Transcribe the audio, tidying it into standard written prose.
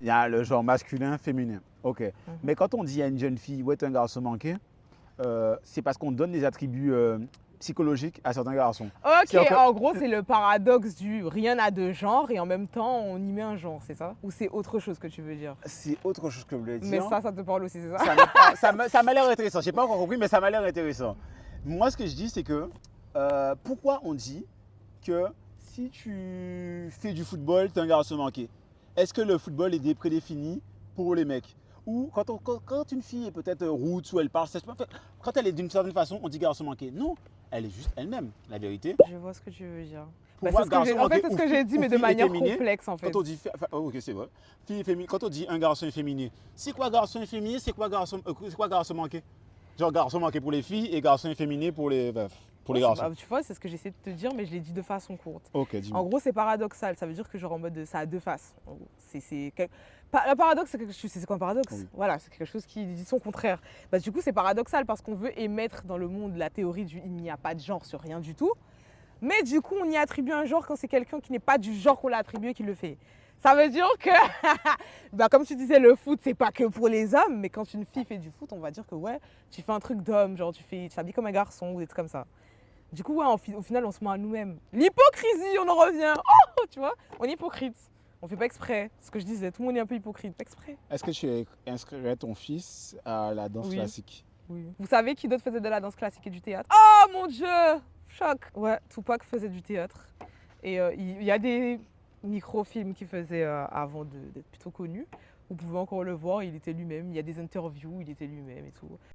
Il y a le genre masculin, féminin. Ok. Mhm. Mais quand on dit à une jeune fille, ouais, t'es un garçon manqué, c'est parce qu'on donne des attributs psychologiques à certains garçons. Ok, C'est-à-dire en que gros, c'est le paradoxe du rien n'a de genre et en même temps, on y met un genre, c'est ça? Ou c'est autre chose que tu veux dire? c'est autre chose que je voulais Mais dire. ça te parle aussi, c'est ça? Ça m'a l'air intéressant. J'ai pas encore compris, mais ça m'a l'air intéressant. Moi, ce que je dis, c'est que pourquoi on dit que si tu fais du football, t'es un garçon manqué? Est-ce que le football est prédéfini pour les mecs? Ou quand une fille est peut-être roots ou elle parle sèchement, quand elle est d'une certaine façon, on dit garçon manqué. Non, elle est juste elle-même, la vérité. Je vois ce que tu veux dire. Pour Bah, moi, garçon en fait, manqué c'est ce ou que j'ai dit, mais de fille manière efféminée, complexe, en fait. quand on dit, ok, c'est vrai. Fille efféminée, quand on dit un garçon efféminé, c'est quoi garçon efféminé, c'est quoi garçon manqué? Genre garçon manqué pour les filles et garçon efféminé pour les Ouais, garçons. bah, tu vois, c'est ce que j'essaie de te dire, mais je l'ai dit de façon courte. Ok, En dis-moi. gros, c'est paradoxal. Ça veut dire que genre en mode ça a deux faces. En gros, le paradoxe, c'est quelque chose. C'est quoi un paradoxe? Oui. Voilà, c'est quelque chose qui dit son contraire. Bah, du coup, c'est paradoxal parce qu'on veut émettre dans le monde la théorie du il n'y a pas de genre sur rien du tout. Mais du coup, on y attribue un genre quand c'est quelqu'un qui n'est pas du genre qu'on l'a attribué qui le fait. Ça veut dire que, bah, comme tu disais, le foot, c'est pas que pour les hommes, mais quand une fille fait du foot, on va dire que ouais, tu fais un truc d'homme, genre tu t'habilles comme un garçon ou des trucs comme ça. Du coup, ouais, au final, on se ment à nous-mêmes. L'hypocrisie, on en revient. Oh, tu vois, on est hypocrite. On fait pas exprès. Ce que je disais, tout le monde est un peu hypocrite, pas exprès. Est-ce que tu inscrirais ton fils à la danse Oui, classique? oui. Vous savez qui d'autre faisait de la danse classique et du théâtre? Oh mon Dieu, choc. Ouais, Tupac faisait du théâtre. Et il y a des micro-films qu'il faisait avant d'être plutôt connu. Vous pouvez encore le voir, il était lui-même. Il y a des interviews, il était lui-même et tout.